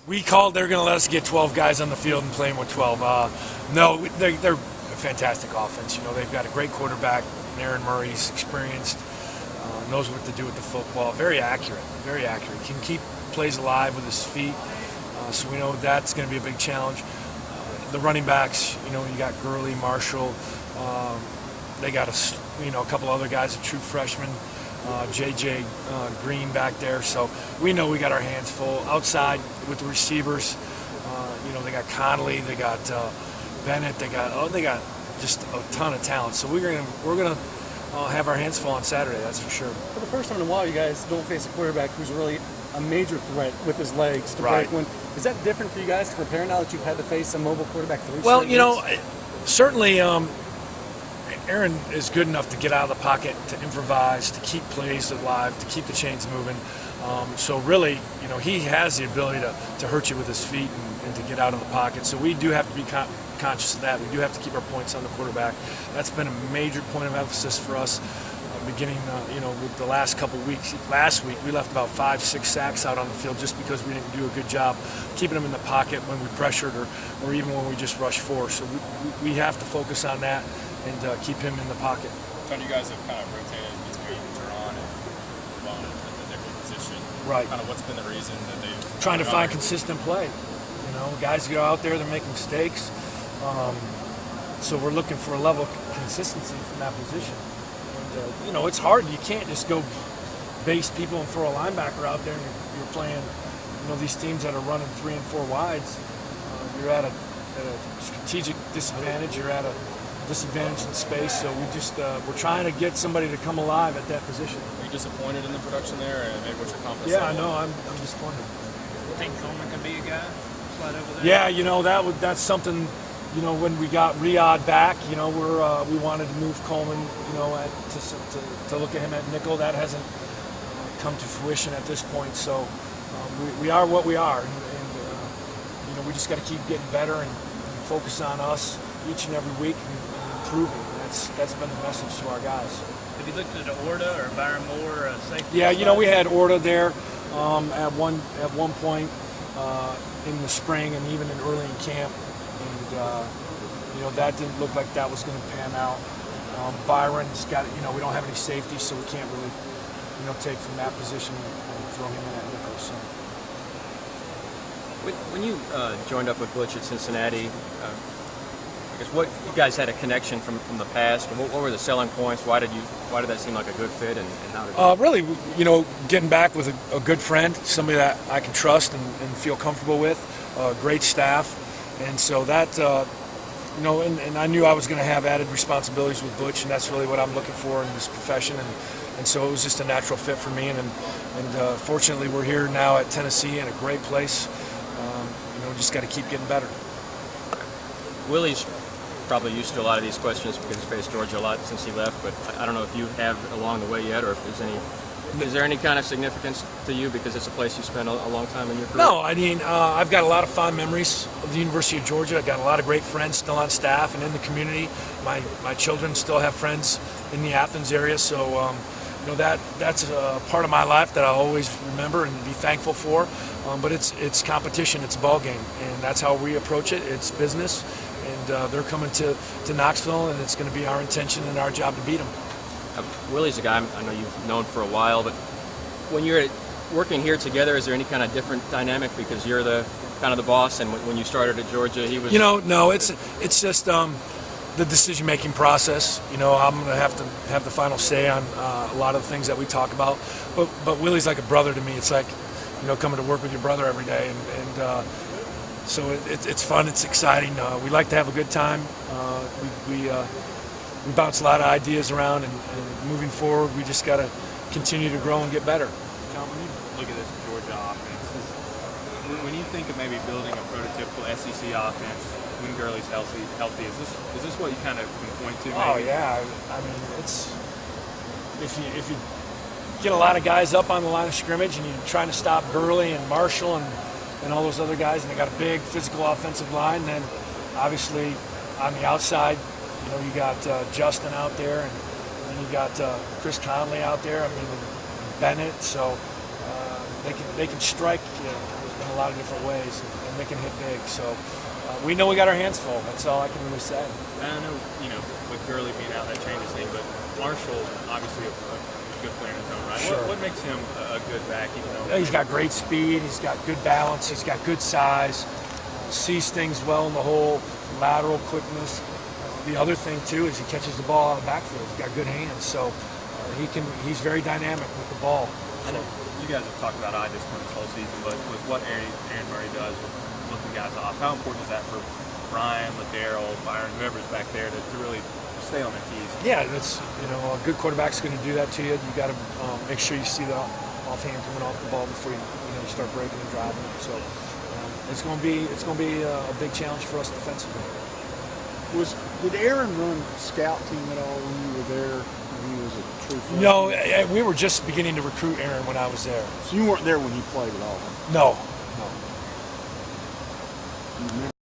We called they're going to let us get 12 guys on the field and playing with 12. No, they're a fantastic offense. You know, they've got a great quarterback, Aaron Murray. He's experienced, knows what to do with the football. Very accurate, very accurate. Can keep plays alive with his feet. So we know that's going to be a big challenge. The running backs, you know, you got Gurley, Marshall. They got a couple other guys, a true freshman. J.J. Green back there, so we know we got our hands full. Outside with the receivers, you know, they got Connolly, they got Bennett, they got just a ton of talent. So we're gonna have our hands full on Saturday, that's for sure. For the first time in a while, you guys don't face a quarterback who's really a major threat with his legs to break one. Is that different for you guys to prepare now that you've had to face a mobile quarterback 3 Well, you know, certainly. Aaron is good enough to get out of the pocket, to improvise, to keep plays alive, to keep the chains moving. So really, you know, he has the ability to hurt you with his feet and to get out of the pocket. So we do have to be conscious of that. We do have to keep our points on the quarterback. That's been a major point of emphasis for us beginning, you know, with the last couple weeks. Last week, we left about 5-6 sacks out on the field just because we didn't do a good job keeping them in the pocket when we pressured or even when we just rushed forward. So we have to focus on that and keep him in the pocket. Tony, you guys have kind of rotated between Jerron and Bone at the different position. Right. Kind of what's been the reason that they've trying to find consistent play. You know, guys go out there, they're making mistakes. So we're looking for a level of consistency from that position. And, you know, it's hard. You can't just go base people and throw a linebacker out there and you're playing, you know, these teams that are running 3 and 4 wides. You're at a strategic disadvantage. You're at a disadvantage in space, so we're trying to get somebody to come alive at that position. Are you disappointed in the production there, and maybe what's your confidence? Yeah, no, I'm disappointed. Think Coleman could be a guy slide over there? Yeah, you know, that's something. You know, when we got Riyadh back, you know, we wanted to move Coleman, you know, to look at him at nickel. That hasn't come to fruition at this point. So we are what we are, and you know, we just got to keep getting better and focus on us each and every week and improving. That's been the message to our guys. Have you looked at Orta or Byron Moore, safety? Yeah, you know, we had Orta there at one point in the spring and even early in camp, and you know, that didn't look like that was going to pan out. Byron's got, you know, we don't have any safety, so we can't really, you know, take from that position and throw him in at nickel. So. When you joined up with Butch at Cincinnati, I guess what you guys had a connection from the past. What were the selling points? Why did that seem like a good fit, and how did really, you know, getting back with a good friend, somebody that I can trust and feel comfortable with, great staff, and so that you know, and I knew I was going to have added responsibilities with Butch, and that's really what I'm looking for in this profession, and so it was just a natural fit for me, and fortunately we're here now at Tennessee in a great place. You know, just got to keep getting better. Willie's probably used to a lot of these questions because he's faced Georgia a lot since he left, but I don't know if you have along the way yet, or if there's any. Is there any kind of significance to you because it's a place you spent a long time in your career? No, I mean, I've got a lot of fond memories of the University of Georgia. I've got a lot of great friends still on staff and in the community. My children still have friends in the Athens area, so you know, that's a part of my life that I always remember and be thankful for. But it's competition, it's a ball game, and that's how we approach it. It's business, and they're coming to Knoxville, and it's going to be our intention and our job to beat them. Willie's a guy I know you've known for a while, but when you're working here together, is there any kind of different dynamic because you're the kind of the boss, and when you started at Georgia, he was? You know, no, it's just the decision-making process. You know, I'm going to have the final say on a lot of the things that we talk about, but Willie's like a brother to me. It's like, you know, coming to work with your brother every day, and so it's fun, it's exciting. We like to have a good time. We bounce a lot of ideas around, and moving forward, we just got to continue to grow and get better. John, when you look at this Georgia offense, when you think of maybe building a prototypical SEC offense, when Gurley's healthy, is this what you kind of can point to? Maybe? Oh yeah, I mean, it's if you get a lot of guys up on the line of scrimmage and you're trying to stop Gurley and Marshall and all those other guys, and they got a big physical offensive line, then obviously on the outside, you know, you got Justin out there, and then you got Chris Conley out there. I mean, Bennett. So they can strike in a lot of different ways, and they can hit big. So we know we got our hands full. That's all I can really say. And I know, with Gurley being out, that changes things, but Marshall, obviously a good player in his own right. Sure. What makes him a good back, even though He's got great speed. He's got good balance. He's got good size. Sees things well in the hole. Lateral quickness. The other thing too is he catches the ball out of the backfield. He's got good hands, so he's very dynamic with the ball. I know you guys have talked about eye discipline this whole season, but with what Aaron Murray does with looking guys off, how important is that for Brian, Ladero, Byron, whoever's back there to really stay on their keys? Yeah, that's a good quarterback's going to do that to you. You got to make sure you see the offhand coming off the ball before you start breaking and driving. So it's going to be a big challenge for us defensively. Did Aaron run scout team at all when you were there? When he was a true freshman? No, we were just beginning to recruit Aaron when I was there. So you weren't there when he played at all? Huh? No. You remember